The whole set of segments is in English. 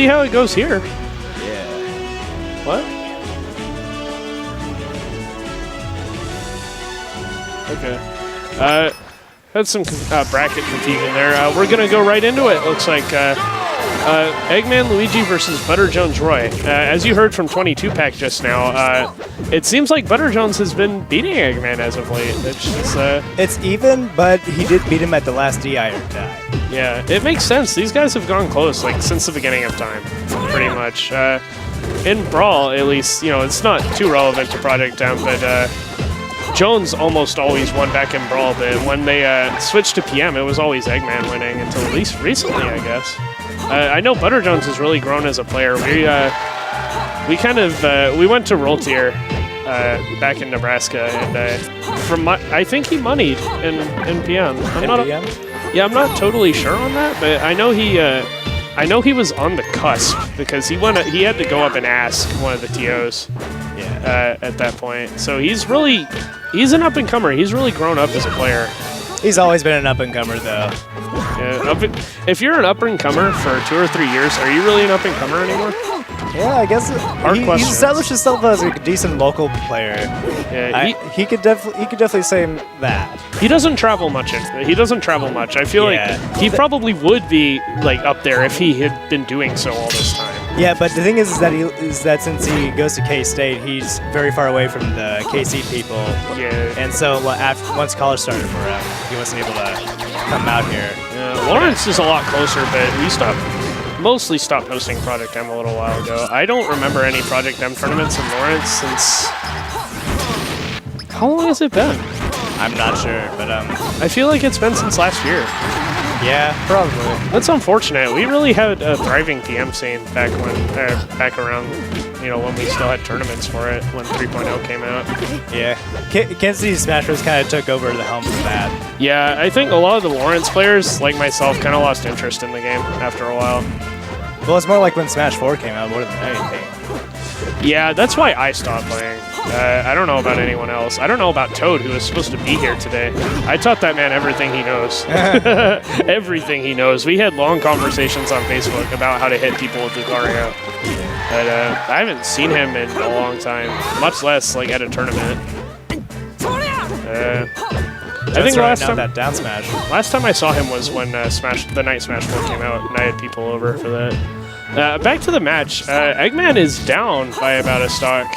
See how it goes here. Yeah. What? Okay. Had some bracket confusion there. We're going to go right into it. Looks like Eggman, Luigi versus ButterJones, Roy. As you heard from 22-Pac just now, it seems like ButterJones has been beating Eggman as of late. It's even, but he did beat him at the last DI tie. Yeah, it makes sense. These guys have gone close, like, since the beginning of time, pretty much. In Brawl, at least, you know, it's not too relevant to Project M, but Jones almost always won back in Brawl, but when they switched to PM, it was always Eggman winning until at least recently, I guess. I know ButterJones has really grown as a player. We went to Roll Tier back in Nebraska, and I think he moneyed in PM. I'm not totally sure on that, but I know he was on the cusp because he had to go up and ask one of the TOs. Yeah. At that point, so he's an up and comer. He's really grown up as a player. He's always been an up and comer, though. Yeah, if you're an up and comer for 2 or 3 years, are you really an up and comer anymore? Yeah, I guess he's established himself as a decent local player. Yeah, he could definitely say that. He doesn't travel much. I feel like he probably would be like up there if he had been doing so all this time. Yeah, but the thing is that since he goes to K-State, he's very far away from the KC people. Yeah. And so once college started for him, he wasn't able to come out here. Yeah, Lawrence is a lot closer, but we mostly stopped hosting Project M a little while ago. I don't remember any Project M tournaments in Lawrence since... How long has it been? I'm not sure, but I feel like it's been since last year. Yeah, probably. That's unfortunate. We really had a thriving PM scene back around, you know, when we still had tournaments for it, when 3.0 came out. Yeah. Kansas City Smash Bros. Kind of took over the helm of that. Yeah, I think a lot of the Lawrence players, like myself, kind of lost interest in the game after a while. Well, it's more like when Smash 4 came out more than anything. Yeah, that's why I stopped playing. I don't know about anyone else. I don't know about Toad, who was supposed to be here today. I taught that man everything he knows. Everything he knows. We had long conversations on Facebook about how to hit people with Lucario. But I haven't seen him in a long time, much less like at a tournament. I think last time I saw him was when the night Smash 4 came out, and I had people over for that. Back to the match. Eggman is down by about a stock,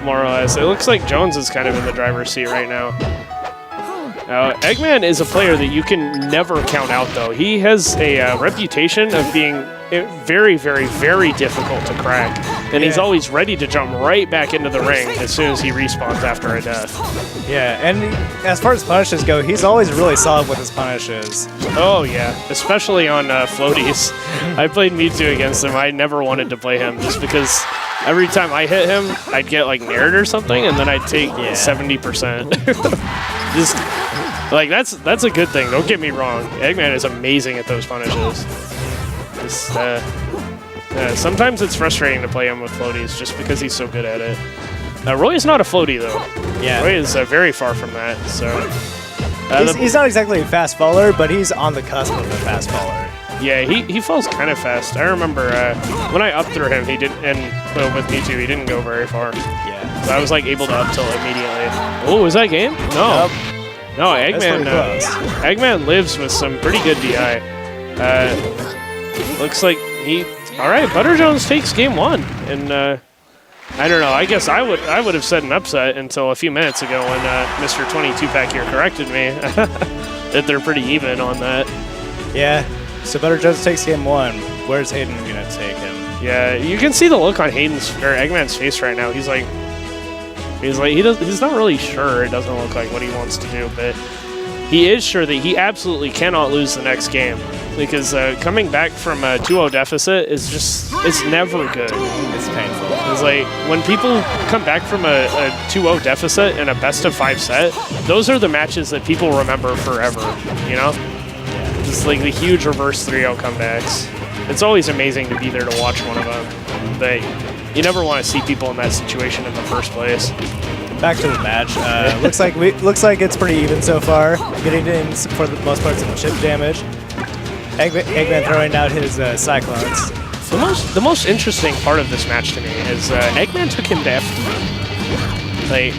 more or less. It looks like Jones is kind of in the driver's seat right now. Eggman is a player that you can never count out, though. He has a reputation of being very, very, very difficult to crack, and he's always ready to jump right back into the ring as soon as he respawns after a death. Yeah, and as far as punishes go, he's always really solid with his punishes. Oh, yeah, especially on floaties. I played Mewtwo against him. I never wanted to play him just because every time I hit him, I'd get like nared or something, and then I'd take 70%. Just, like, that's a good thing. Don't get me wrong. Eggman is amazing at those punishes. Just, sometimes it's frustrating to play him with floaties just because he's so good at it. Roy is not a floaty, though. Yeah. Roy is very far from that. So he's not exactly a fast faller, but he's on the cusp of a fast faller. Yeah, he falls kind of fast. I remember when I up threw him, he didn't, and well, with me too, he didn't go very far. Yeah. So I was like able to up tilt immediately. Oh, was that game? No. Nope. No, Eggman lives with some pretty good DI. Looks like all right, ButterJones takes game 1, and I don't know. I guess I would have said an upset until a few minutes ago when Mr. 22-Pac here corrected me that they're pretty even on that. Yeah. So ButterJones takes game 1. Where's Hayden gonna take him? Yeah, you can see the look on Eggman's face right now. He's not really sure. It doesn't look like what he wants to do, but he is sure that he absolutely cannot lose the next game because coming back from a 2-0 deficit is it's never good. It's painful. It's like when people come back from a 2-0 deficit in a best-of-5 set, those are the matches that people remember forever, you know? It's like the huge reverse 3-0 comebacks. It's always amazing to be there to watch one of them, but you never want to see people in that situation in the first place. Back to the match. Looks like it's pretty even so far. Getting in for the most part some chip damage. Eggman throwing out his Cyclones. The most interesting part of this match to me is Eggman took him to FD. Like,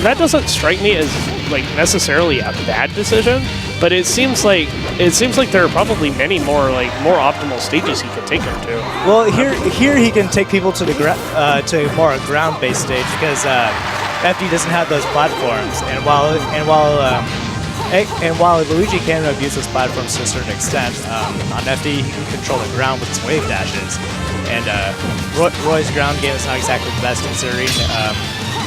that doesn't strike me as like necessarily a bad decision, but it seems like there are probably many more optimal stages he could take him to. Well, here he can take people to the to more a ground-based stage because FD doesn't have those platforms, and while Luigi can abuse those platforms to a certain extent, on FD he can control the ground with his wave dashes, and Roy's ground game is not exactly the best considering.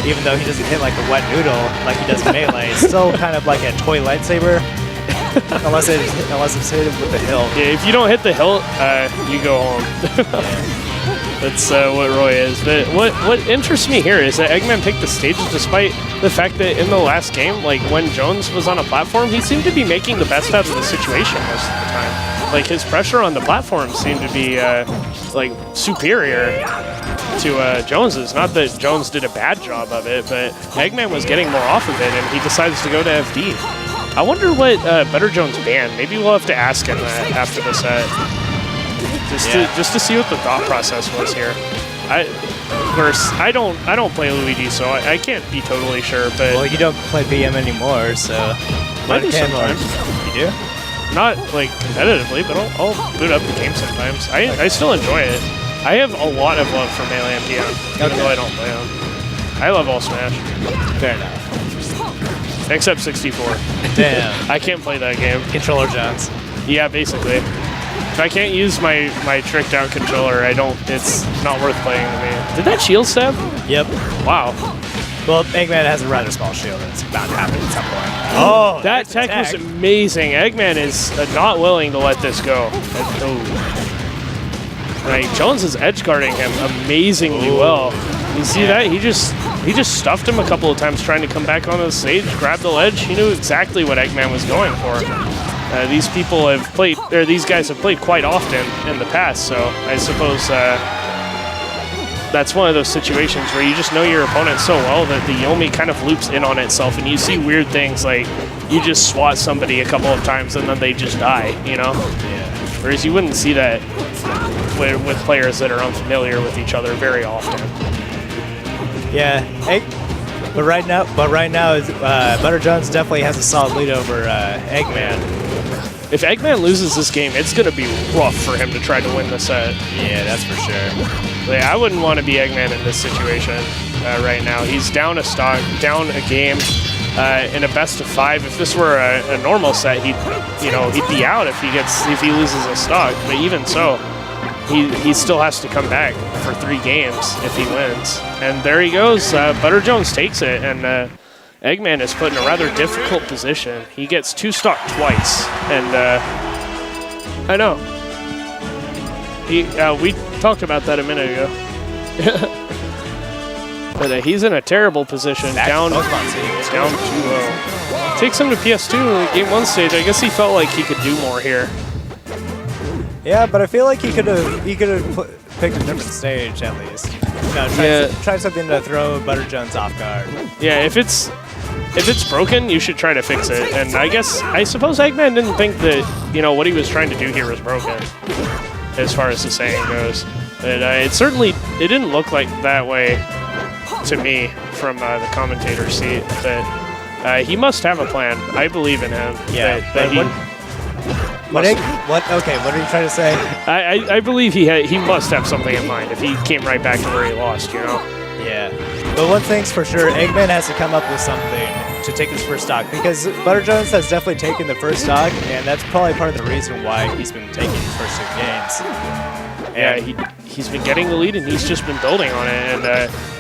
Even though he doesn't hit like a wet noodle like he does in Melee, it's still kind of like a toy lightsaber. unless it's hit with the hilt. Yeah, if you don't hit the hilt, you go home. That's what Roy is. But what interests me here is that Eggman picked the stages despite the fact that in the last game, like when Jones was on a platform, he seemed to be making the best out of the situation most of the time. Like his pressure on the platform seemed to be like superior to Jones's. Not that Jones did a bad job of it, but Eggman was getting more off of it, and he decides to go to FD. I wonder what ButterJones banned. Maybe we'll have to ask him that after the set, just to see what the thought process was here. Of course, I don't play Luigi, so I can't be totally sure. But well, you don't play BM anymore, so I do sometimes. You do? Not like competitively, but I'll boot up the game sometimes. I still enjoy it. I have a lot of love for Melee and PM, even though I don't play them. I love all Smash. Fair enough. Except 64. Damn. I can't play that game. Controller Jones. Yeah, basically. If I can't use my tricked out controller, it's not worth playing to me. Did that shield stab? Yep. Wow. Well, Eggman has a rather small shield, and it's bound to happen at some point. Oh, that tech was amazing. Eggman is not willing to let this go. Right, Jones is edge guarding him amazingly well. You see that? He just stuffed him a couple of times trying to come back onto the stage, grab the ledge. He knew exactly what Eggman was going for. These people have played, or these guys have played quite often in the past, so I suppose that's one of those situations where you just know your opponent so well that the Yomi kind of loops in on itself, and you see weird things like you just swat somebody a couple of times and then they just die, you know? Yeah. Whereas you wouldn't see that with players that are unfamiliar with each other very often. Yeah, but right now, ButterJones definitely has a solid lead over Eggman. If Eggman loses this game, it's going to be rough for him to try to win the set. Yeah, that's for sure. I wouldn't want to be Eggman in this situation right now. He's down a stock, down a game in a best of 5. If this were a normal set, he'd be out if he loses a stock. But even so, he still has to come back for 3 games if he wins. And there he goes. ButterJones takes it, and Eggman is put in a rather difficult position. He gets 2 stock twice, and I know. We talked about that a minute ago. But he's in a terrible position, down 2-0. Takes him to PS2 in the Game 1 stage. I guess he felt like he could do more here. Yeah, but I feel like he could have picked a different stage at least. Try something to throw ButterJones off guard. Yeah, if it's broken, you should try to fix it. And I suppose Eggman didn't think that what he was trying to do here was broken, as far as the saying goes. But it didn't look like that way to me from the commentator seat. But he must have a plan. I believe in him. Yeah, what are you trying to say? I believe he must have something in mind if he came right back to where he lost, Yeah. But one thing's for sure, Eggman has to come up with something to take his first stock, because ButterJones has definitely taken the first stock, and that's probably part of the reason why he's been taking his first 2 games. Yeah, he's been getting the lead, and he's just been building on it. And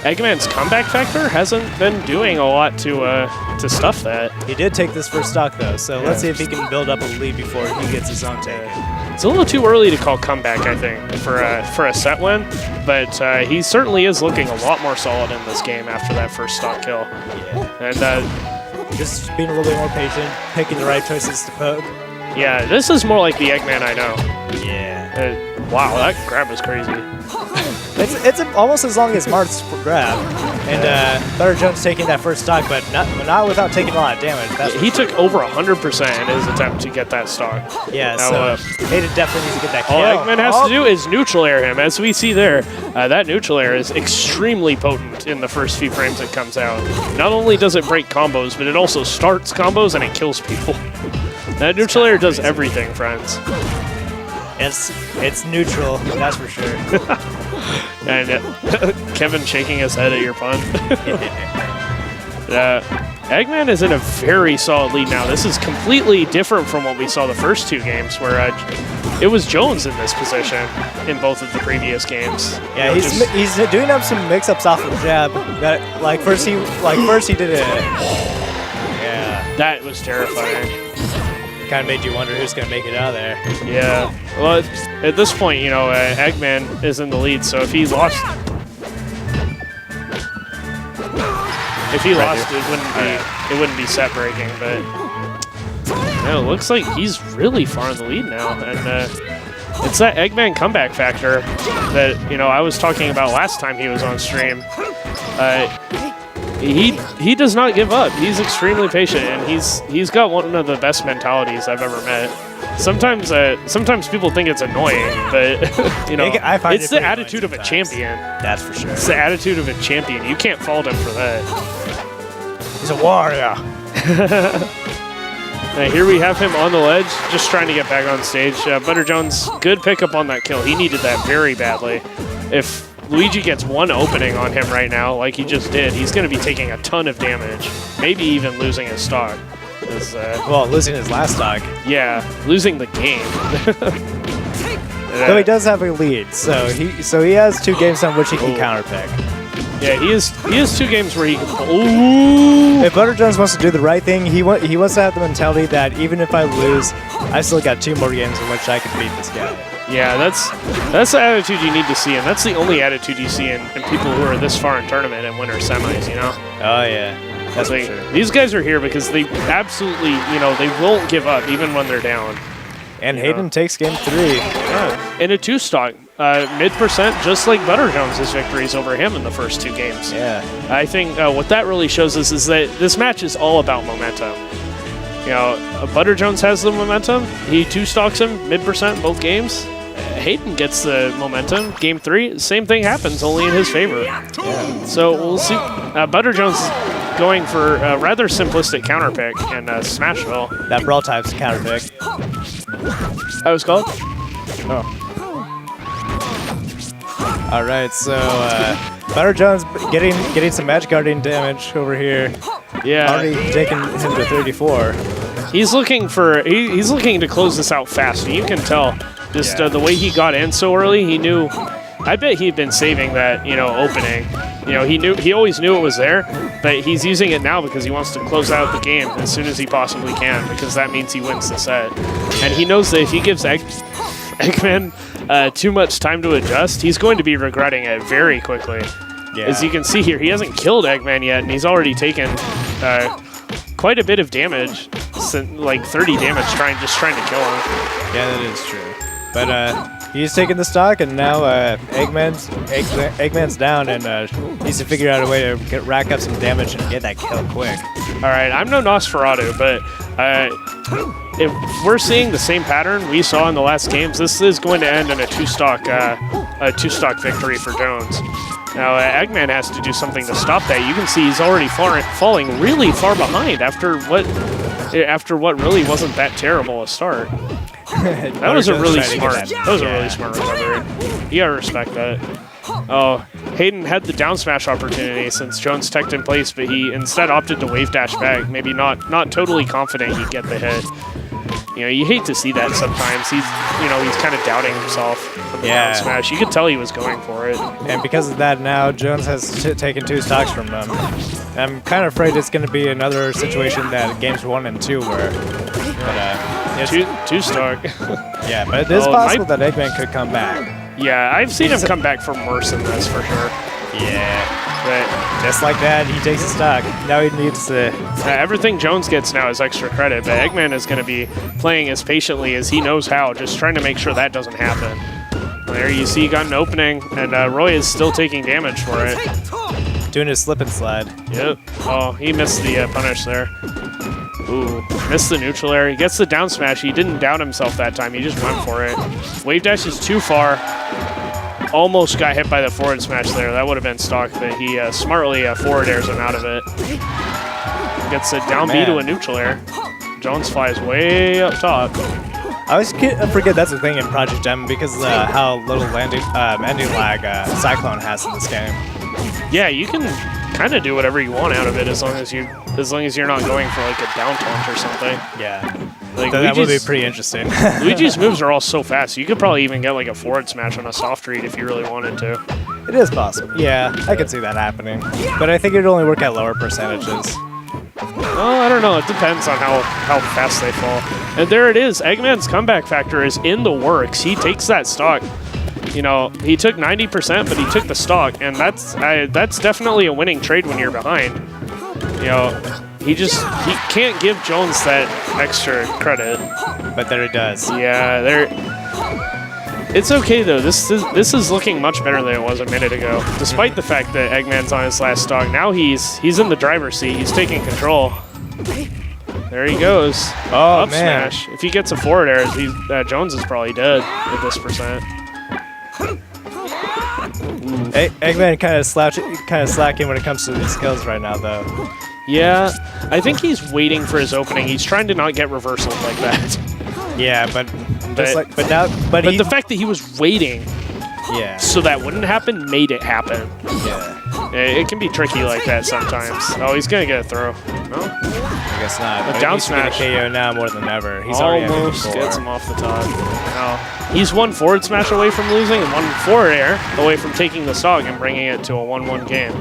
Eggman's comeback factor hasn't been doing a lot to stuff that. He did take this first stock, though, so let's see if he can build up a lead before he gets his own taken. It's a little too early to call comeback, I think, for a set win, but he certainly is looking a lot more solid in this game after that first stock kill. Yeah. And just being a little bit more patient, picking the right choices to poke. Yeah, this is more like the Eggman I know. Yeah. Wow, that grab was crazy. It's almost as long as Marth's grab. And ButterJones taking that first stock, but not without taking a lot of damage. He took over 100% in his attempt to get that stock. Yeah, now, so Hayden definitely needs to get that kill. All Eggman has to do is neutral air him. As we see there, that neutral air is extremely potent in the first few frames it comes out. Not only does it break combos, but it also starts combos and it kills people. That neutral air does everything, friends. It's neutral, that's for sure. And Kevin shaking his head at your pun. Eggman is in a very solid lead now. This is completely different from what we saw the first two games, where it was Jones in this position in both of the previous games. Yeah, he's doing up some mix-ups off of jab. That first he did it. Yeah, that was terrifying. Kind of made you wonder who's going to make it out of there. Yeah. Well, at this point, Eggman is in the lead, so if he lost, it wouldn't be set breaking. But it looks like he's really far in the lead now, and it's that Eggman comeback factor that I was talking about last time he was on stream. He does not give up. He's extremely patient, and he's got one of the best mentalities I've ever met. Sometimes people think it's annoying, but I find it's the attitude of a champion. That's for sure. It's the attitude of a champion. You can't fault him for that. He's a warrior. Here we have him on the ledge, just trying to get back on stage. ButterJones, good pickup on that kill. He needed that very badly. If Luigi gets one opening on him right now, like he just did, he's going to be taking a ton of damage, maybe even losing his stock. Well, losing his last stock. Yeah, losing the game. Though he does have a lead, so he has 2 games on which he can counterpick. Yeah, he has 2 games where he can. Ooh. If ButterJones wants to do the right thing, he wants to have the mentality that even if I lose, I still got 2 more games in which I can beat this guy. Yeah, that's the attitude you need to see, and that's the only attitude you see in people who are this far in tournament and winter semis, Oh, yeah. That's like, for sure. These guys are here because they absolutely, they won't give up even when they're down. And Hayden takes game 3. Yeah. In a 2-stock, mid-percent, just like ButterJones' victories over him in the first 2 games. Yeah. I think what that really shows us is that this match is all about momentum. ButterJones has the momentum. He 2-stocks him mid-percent in both games. Hayden gets the momentum. Game 3, same thing happens, only in his favor. Yeah. So we'll see. ButterJones going for a rather simplistic counterpick in Smashville. That brawl type's counterpick. That was called? Oh. All right, so ButterJones getting some Magic Guardian damage over here. Yeah. Already taking him to 34. He's looking to close this out fast. You can tell just the way he got in so early. He knew. I bet he'd been saving that opening. He always knew it was there, but he's using it now because he wants to close out the game as soon as he possibly can, because that means he wins the set. And he knows that if he gives Eggman too much time to adjust, he's going to be regretting it very quickly. Yeah. As you can see here, he hasn't killed Eggman yet, and he's already taken quite a bit of damage, like 30 damage trying to kill him. Yeah, that is true. But he's taking the stock, and now Eggman's down, and needs to figure out a way to rack up some damage and get that kill quick. All right, I'm no Nosferatu, but if we're seeing the same pattern we saw in the last games, this is going to end in a 2-stock victory for Jones. Now, Eggman has to do something to stop that. You can see he's already falling really far behind after what really wasn't that terrible a start. That was a really smart recovery. You gotta respect that. Oh, Hayden had the down smash opportunity since Jones teched in place, but he instead opted to wave dash back. Maybe not totally confident he'd get the hit. You hate to see that sometimes. He's kind of doubting himself from the down smash. You could tell he was going for it. And because of that, now Jones has taken 2 stocks from them. I'm kind of afraid it's going to be another situation that games 1 and 2 were. But, 2 stock. Yeah, but it is possible that Eggman could come back. Yeah, I've seen him come back from worse than this for sure. Yeah. But just like that, he takes a stock. Now he needs to... everything Jones gets now is extra credit, but Eggman is going to be playing as patiently as he knows how, just trying to make sure that doesn't happen. There you see he got an opening, and Roy is still taking damage for it. Doing his slip and slide. Yep. Oh, he missed the punish there. Ooh, missed the neutral air. He gets the down smash. He didn't down himself that time. He just went for it. Wave dash is too far. Almost got hit by the forward smash there. That would have been stock, but he smartly forward airs him out of it. Gets a down B to a neutral air. Jones flies way up top. I always forget that's the thing in Project M because how little ending lag Cyclone has in this game. Yeah, you can kind of do whatever you want out of it as long as you're not going for like a down taunt or something. Yeah, like that would be pretty interesting. Luigi's moves are all so fast. You could probably even get like a forward smash on a soft read if you really wanted to. It is possible. Yeah, I could see that happening, but I think it'd only work at lower percentages. Oh, I don't know. It depends on how fast they fall. And there it is. Eggman's comeback factor is in the works. He takes that stock. You know, he took 90%, but he took the stock, and that's definitely a winning trade when you're behind. You know, he can't give Jones that extra credit. But there it does. Yeah, it's okay though. This is looking much better than it was a minute ago. Despite the fact that Eggman's on his last stock, now he's in the driver's seat. He's taking control. There he goes. Oh, up man. smash. If he gets a forward air, Jones is probably dead with this percent. Eggman kind of slacking when it comes to these skills right now, though. Yeah, I think he's waiting for his opening. He's trying to not get reversals like that. Yeah, but the fact that he was waiting, yeah, so that wouldn't happen made it happen. Yeah. It can be tricky like that sometimes. Oh, he's gonna get a throw. No, I guess not. A down smash. KO now more than ever. He's almost already gets him off the top. No, he's one forward smash away from losing and one forward air away from taking the stock and bringing it to a 1-1 game.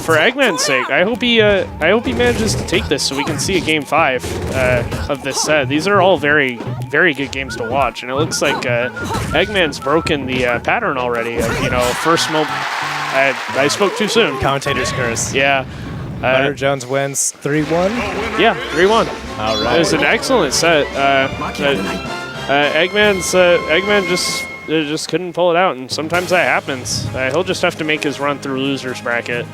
For Eggman's sake, I hope he manages to take this so we can see a game 5 of this set. These are all very, very good games to watch, and it looks like Eggman's broken the pattern already. First moment. I spoke too soon. Commentator's curse. Yeah. ButterJones wins 3-1. Yeah, 3-1. All right. It was an excellent set. Eggman just couldn't pull it out, and sometimes that happens. He'll just have to make his run through losers bracket.